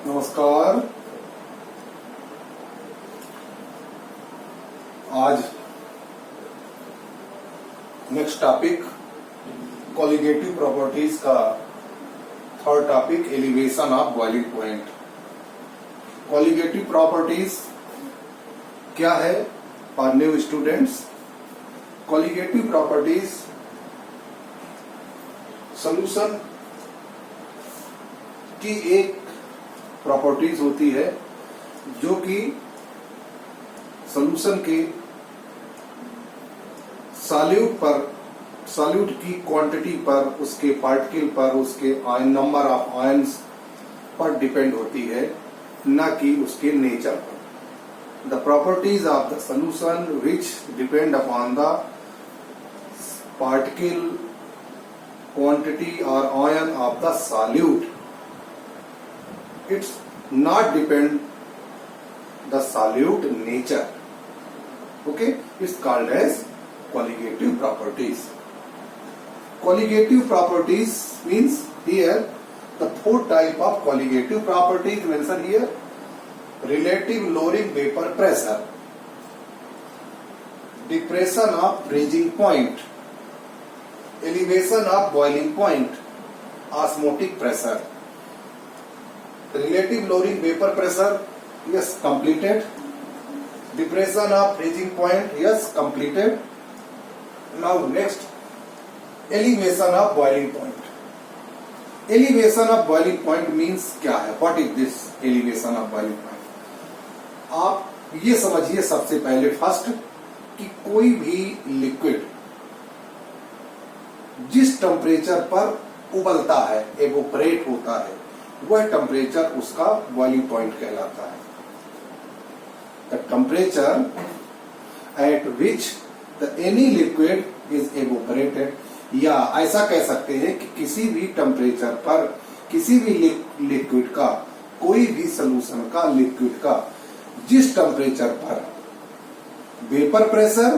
नमस्कार। आज next topic colligative properties का third topic elevation of boiling point. Colligative properties क्या है for new students? Colligative properties solution की एक प्रॉपर्टीज होती है जो कि सॉल्यूशन के सॉल्यूट की क्वांटिटी पर, उसके पार्टिकल पर, उसके नंबर ऑफ आयंस पर डिपेंड होती है, न कि उसके नेचर पर। The properties of the solution which depend upon the particle quantity और ion of the solute, it's not depend the solute nature. Okay, it's called as colligative properties. Colligative properties means here the four type of colligative properties mentioned here: relative lowering vapor pressure, depression of freezing point, elevation of boiling point, osmotic pressure. Relative lowering vapor pressure, yes, completed. Depression of freezing point, yes, completed. Now next, elevation of boiling point. Elevation of boiling point means क्या है? What is this elevation of boiling point? आप ये समझिए सबसे पहले first कि कोई भी लिक्विड जिस टेम्परेचर पर उबलता है, एवोपरेट होता है, वह टेम्परेचर उसका बॉइलिंग पॉइंट कहलाता है। The temperature at which the any liquid is evaporated, या ऐसा कह सकते हैं कि किसी भी टेम्परेचर पर किसी भी लिक्विड का, कोई भी सॉल्यूशन का, लिक्विड का जिस टेम्परेचर पर vapour pressure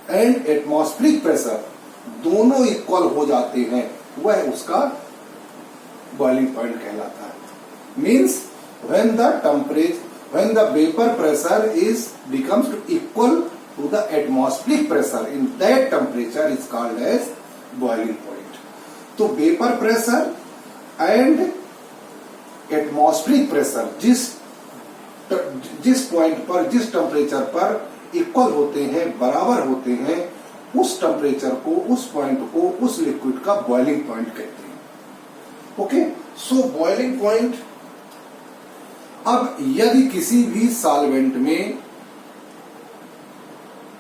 and atmospheric pressure दोनों इक्वल हो जाते हैं, वह उसका बॉइलिंग पॉइंट कहलाता है। Means when the vapor pressure becomes equal to the atmospheric pressure, in that temperature is called as boiling point. तो vapor pressure and atmospheric pressure जिस पॉइंट पर, जिस टेम्परेचर पर इक्वल होते हैं, बराबर होते हैं, उस टेम्परेचर को, उस पॉइंट को, उस लिक्विड का बॉइलिंग पॉइंट कहते हैं। ओके, सो बॉइलिंग पॉइंट। अब यदि किसी भी सॉल्वेंट में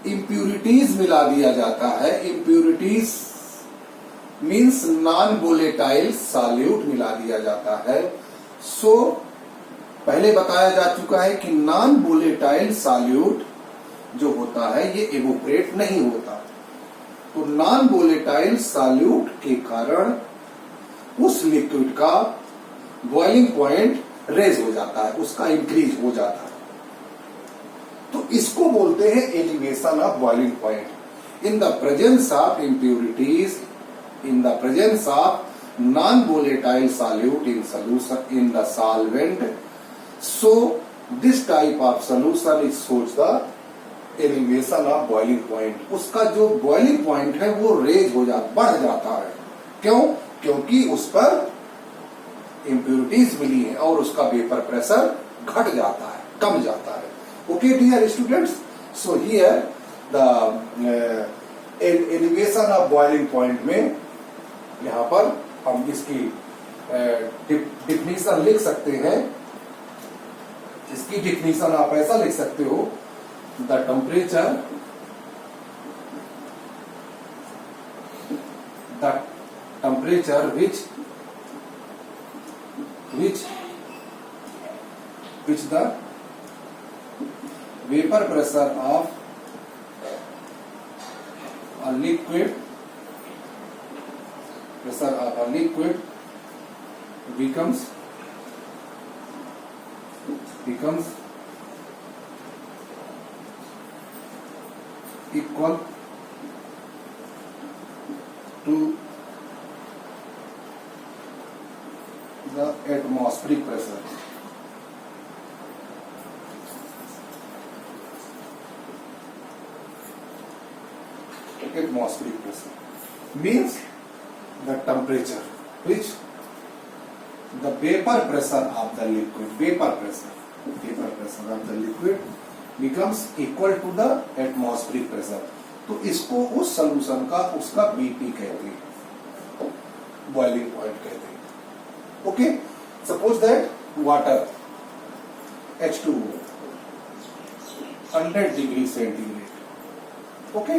इंप्यूरिटीज मिला दिया जाता है, impurities means non volatile solute मिला दिया जाता है, सो पहले बताया जा चुका है कि नॉन वोलेटाइल सॉल्यूट जो होता है ये एवोपरेट नहीं होता। तो नॉन वोलेटाइल सॉल्यूट के कारण उस लिक्विड का बॉइलिंग पॉइंट रेज हो जाता है, उसका इंक्रीज हो जाता है। तो इसको बोलते हैं elevation of boiling point. In the presence of impurities, in the presence of non volatile solute in solution in the solvent, so this type of solution is shows the elevation of boiling point. उसका जो boiling point है वो raise हो जाता, बढ़ जाता है। क्यों? क्योंकि उस पर इंप्यूरिटीज मिली है और उसका वेपर प्रेशर घट जाता है, कम जाता है। Okay dear students, so here the elevation of boiling point में यहाँ पर हम इसकी डिफिनीशन लिख सकते हैं। इसकी डिफिनीशन आप ऐसा लिख सकते हो: the temperature which the vapor pressure of a liquid becomes equal to the atmospheric pressure. atmospheric pressure means the temperature which the vapor pressure of the liquid, vapor pressure of the liquid becomes equal to the atmospheric pressure. तो इसको उस solution का उसका BP कहते हैं, boiling point कहते हैं. Okay, suppose that water H2O 100 degree centigrade. Okay,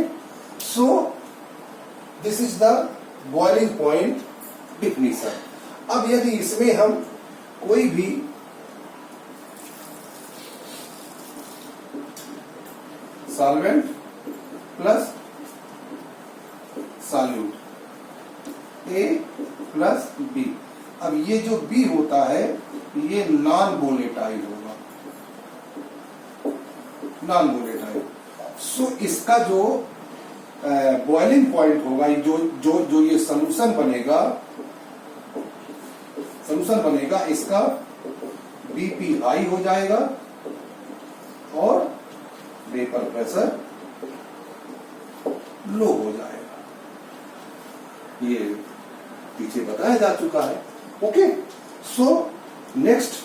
so this is the boiling point definition. अब यदि इसमें हम कोई भी solvent plus solute A plus B, अब ये जो B होता है ये नॉन वोलेटाइल होगा, नॉन वोलेटाइल. सो इसका जो बॉइलिंग पॉइंट होगा, जो जो जो ये सॉल्यूशन बनेगा इसका बीपी हाई हो जाएगा और वेपर प्रेशर लो हो जाएगा. ये पीछे बताया जा चुका है. Okay, so next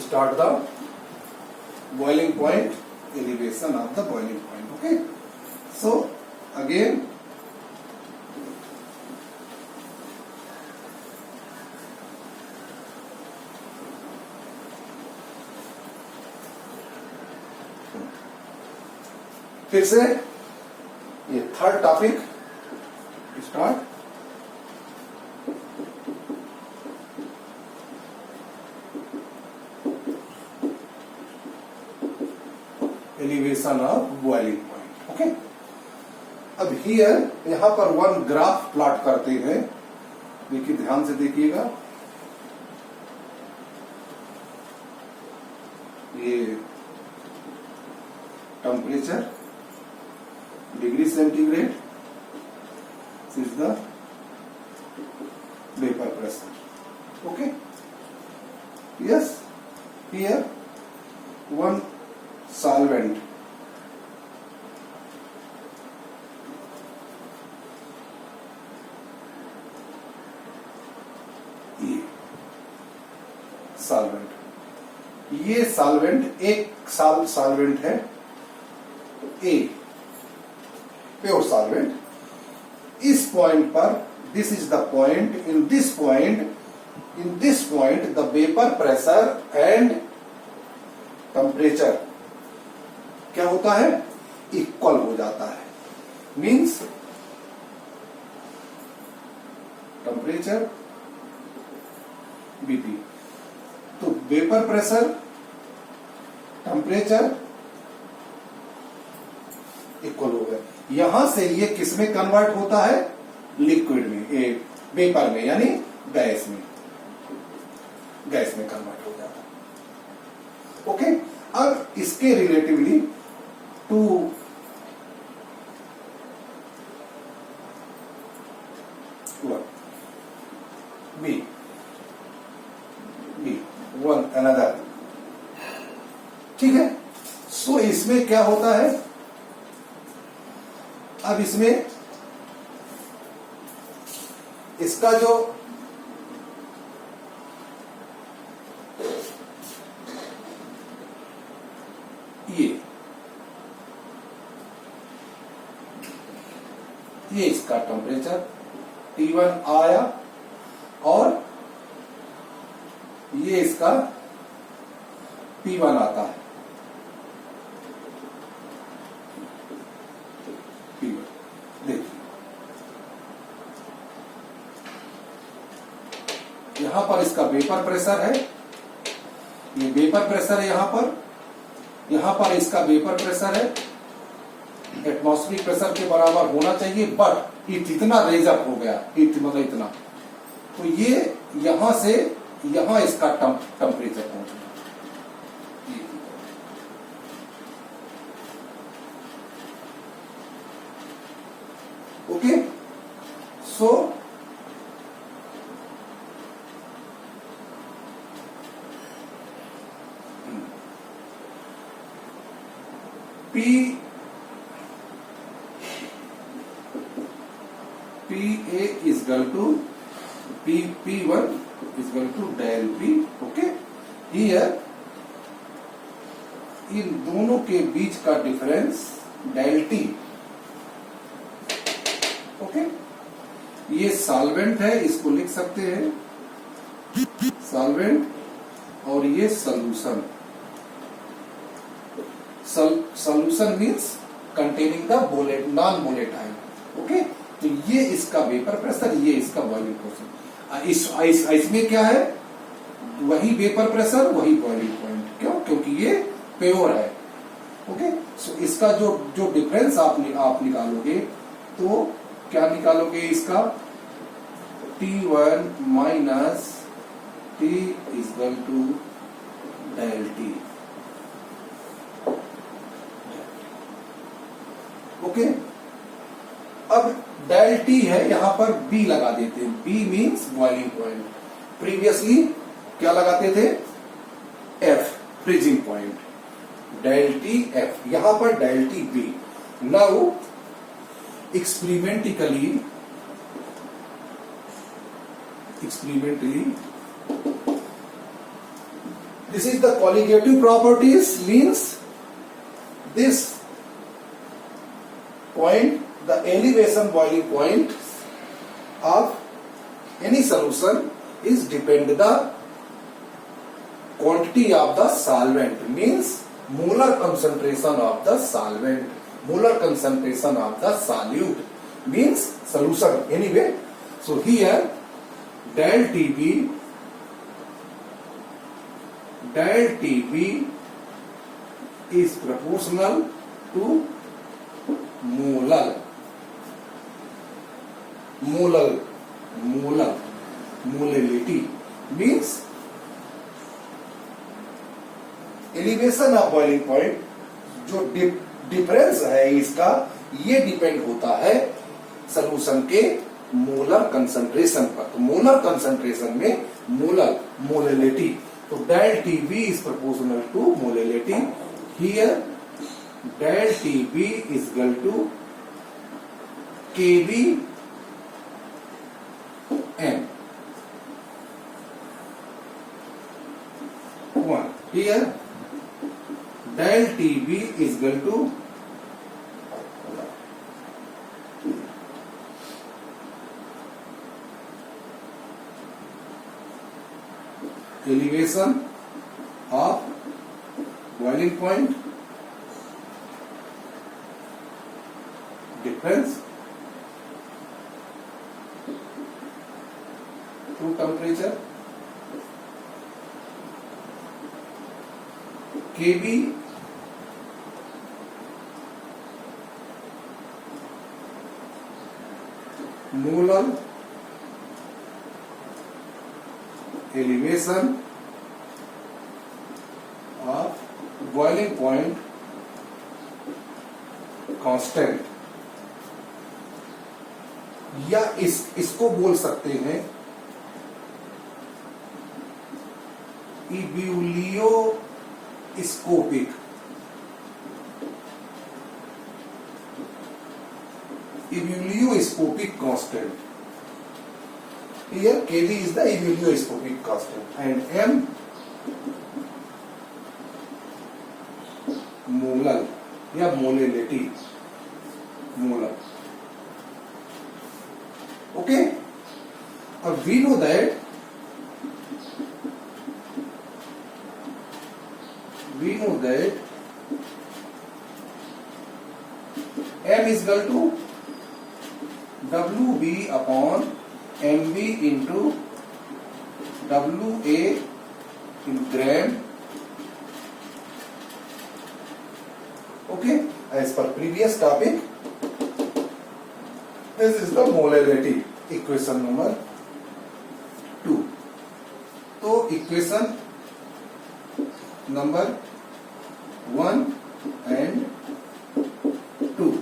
start the boiling point, elevation of the boiling point. Okay, so again फिर से ये third topic start. Elevation of boiling point. Okay, अब हियर यहां पर वन ग्राफ प्लॉट करते हैं. देखिए, ध्यान से देखिएगा. ये temperature degree centigrade, this is the vapour pressure. Okay, yes, here one solvent ये सॉल्वेंट एक सॉल्वेंट है ए, प्योर सॉल्वेंट. इस पॉइंट पर, this is the point, in this point the vapour pressure and temperature क्या होता है, इक्वल हो जाता है. मीन्स टेम्परेचर बीपी, तो वेपर प्रेशर टेम्परेचर इक्वल हो गए. यहां से ये किस में कन्वर्ट होता है, लिक्विड में, वेपर में, यानी गैस में कन्वर्ट हो जाता है. ओके, अब इसके relatively to be one another. ठीक है, सो इसमें क्या होता है, अब इसमें इसका जो ये इसका टेम्परेचर T1 आया और ये इसका P1 आता है. P1 देखिए, यहां पर इसका वेपर प्रेशर है, ये वेपर प्रेशर है यहां पर इसका वेपर प्रेशर है, एटमॉस्फेरिक प्रेशर के बराबर होना चाहिए, बट इतना रेज अप हो गया, मतलब इतना, तो ये यहां से यहां इसका टेम्परेचर पहुंच गया. Okay, so is equal to P1 is equal to del P. Okay, here इन दोनों के बीच का डिफरेंस डेल T. ओके, ये सॉल्वेंट है, इसको लिख सकते हैं सॉल्वेंट, और ये solution. Solution means containing the non volatile. Okay, तो ये इसका वेपर प्रेशर, ये इसका बॉइलिंग प्रेशर. इसमें क्या है, वही वेपर प्रेशर वही बॉइलिंग पॉइंट. क्यों? क्योंकि ये प्योर है. ओके, सो इसका जो डिफरेंस आप निकालोगे तो क्या निकालोगे, इसका T1 minus T is equal to del T. Okay, अब डेल T है, यहां पर B लगा देते हैं. B means boiling point. Previously क्या लगाते थे, F freezing point. Del T F, यहां पर del T B. Now experimentally this is the colligative properties, means this point, the elevation boiling point of any solution is depend the quantity of the solvent, means molar concentration of the solvent, molar concentration of the solute, means solution. Anyway, so here del TB is proportional to molality, means elevation of boiling point. जो difference है इसका, ये depend होता है solution के molar concentration पर. तो molar concentration में मोलैलिटी. तो del TB is proportional to molality. Here del TB is equal to KB M. Here del TB is equal to elevation of boiling point, difference to temperature, KB molar elevation of boiling point constant, या इसको बोल सकते हैं इब्यूलियोस्कोपिक. Ebullioscopic constant. Here Kb is the ebullioscopic constant and M molar या molality, molar. Okay, we know that M is equal to WB upon MB into WA in gram. Okay, as per previous topic, this is the molality, equation number 2. तो equation number 1 and 2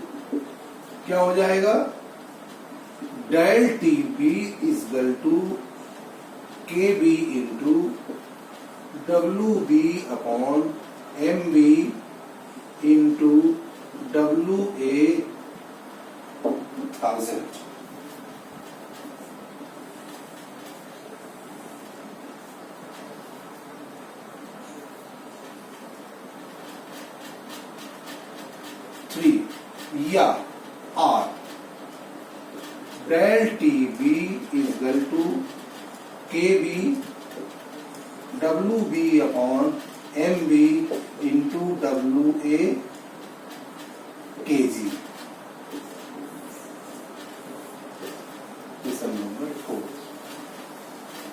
क्या हो जाएगा, del TB is equal to KB into WB upon MB into WA 1000. या are del TB is equal to KB WB upon MB into WA kg. Question number 4.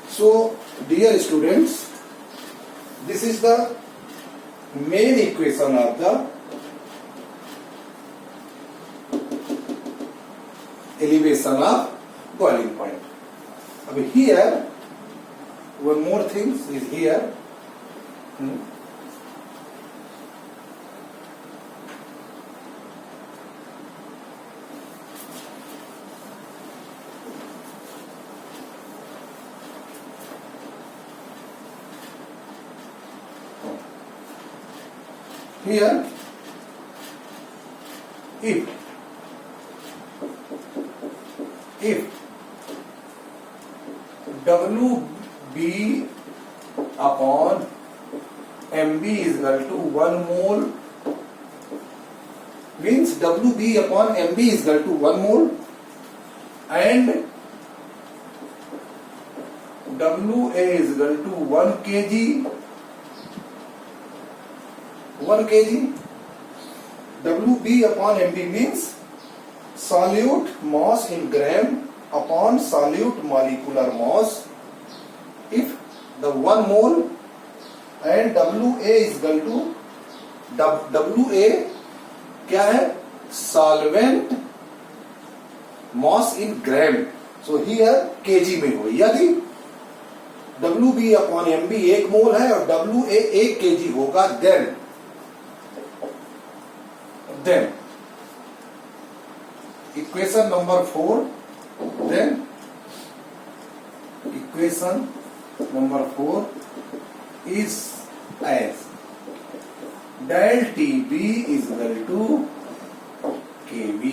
So, dear students, this is the main equation of the elevation of boiling point. Now here, one more thing is here. Here, if WB upon MB is equal to 1 mole, means WB upon MB is equal to 1 mole, and WA is equal to 1 kg. 1 kg. WB upon MB means solute mass in gram upon solute molecular mass. If the 1 mole and WA is equal to WA क्या है? Solvent mass in gram. So here kg में हो, यदि WB upon MB 1 मोल है और WA 1 kg होगा, then equation number 4, then equation number 4 is as del TB is equal to KB.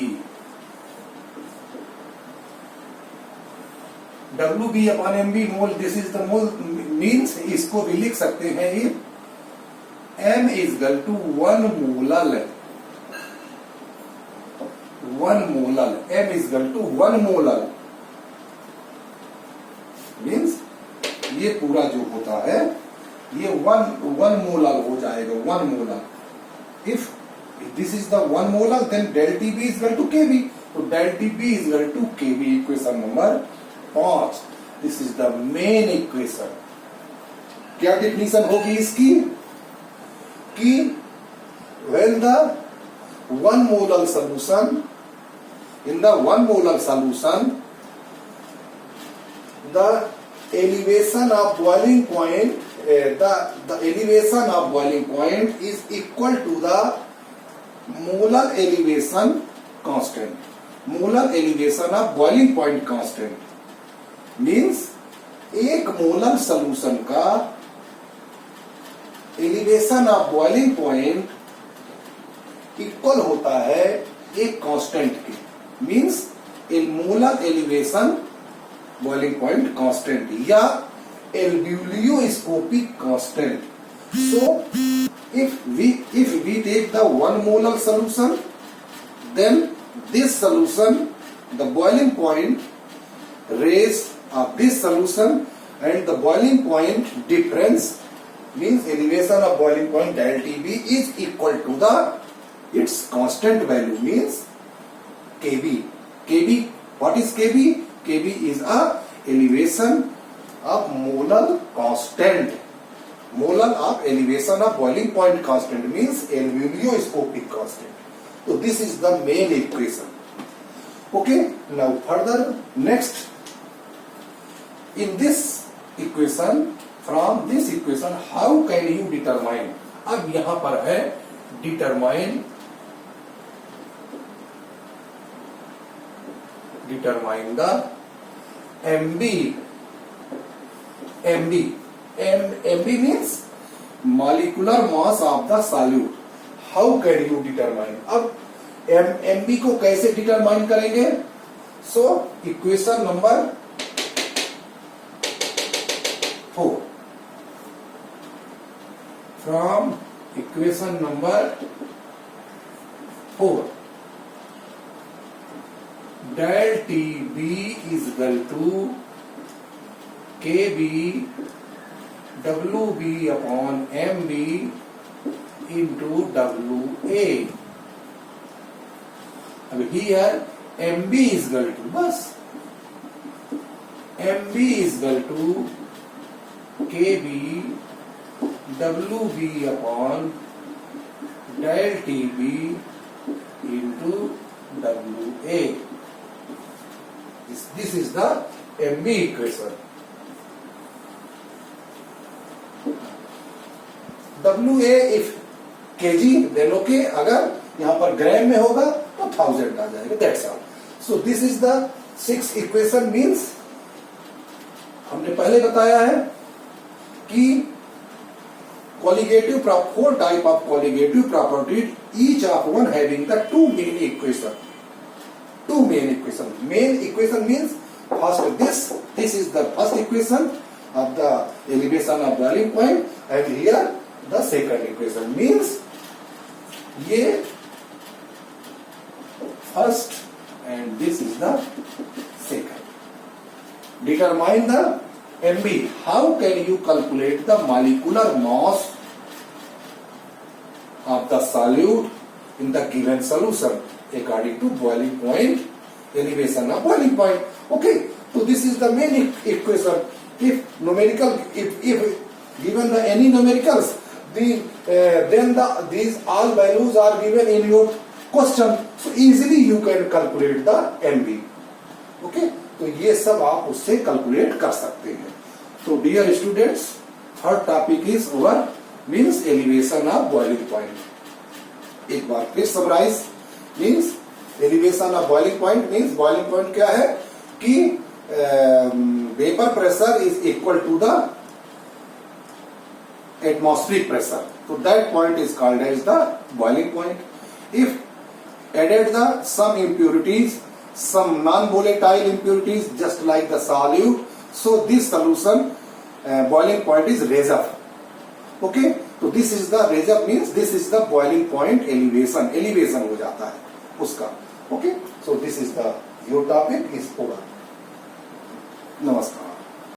WB upon MB mole, this is the mole, means इसको भी लिख सकते हैं if M is equal to 1 molal, 1 molal, M is equal to 1 molal, means ये पूरा जो होता है ये 1 molal हो जाएगा, 1 molal. If this is the 1 molal, then del TB is equal to KB. तो del TB is equal to KB, equation number 5. This is the main equation. क्या definition होगी इसकी? कि when the 1 molal solution, in the 1 molal solution, the elevation of boiling point, the elevation of boiling point is equal to the molar elevation constant. Molar elevation of boiling point constant means एक molar solution का elevation of boiling point equal होता है एक constant के, means molar elevation boiling point constant या ebullioscopic constant. So if we take the 1 molar solution, then this solution, the boiling point raise of this solution and the boiling point difference means elevation of boiling point del TB is equal to the its constant value, means KB. KB, what is KB? KB is a elevation of molar constant. Molar of elevation of boiling point constant means alveoloscopic constant. So this is the main equation. Okay, now further next, in this equation, from this equation how can you determine? अब यहां पर है determine the MB means molecular mass of the solute. How can you determine? अब MB को कैसे determine करेंगे? So equation number 4. From equation number 4, del TB is equal to KB WB upon MB into WA. अब here MB is equal to बस MB is equal to KB WB upon del TB into WA. This is the MB equation. WA if kg then okay, अगर यहाँ पर ग्राम में होगा तो 1000 आ जाएगा. That's all. So this is the 6th equation. means हमने पहले बताया है कि colligative 4 type of colligative properties, each of one having the two main equation. Main equation means first this is the first equation of the elevation of boiling point, and here the second equation means ये first and this is the second. Determine the MB. How can you calculate the molecular mass of the solute in the given solution according to boiling point, elevation of boiling point? Okay, so this is the main equation. If numerical, if given the any numericals, then these all values are given in your question, so easily you can calculate the MB. Okay, तो ये सब आप उससे calculate कर सकते हैं. तो dear students, third topic is over, means elevation of boiling point. एक बार फिर summarise. Means elevation of boiling point means boiling point क्या है कि vapour pressure is equal to the atmospheric pressure. So that point is called as the boiling point. If added the some impurities, some non-volatile impurities just like the solute, so this solution boiling point is raised up. Okay, so this is the raise up means this is the boiling point elevation हो जाता है उसका. Okay, so this is the your topic is over. नमस्कार.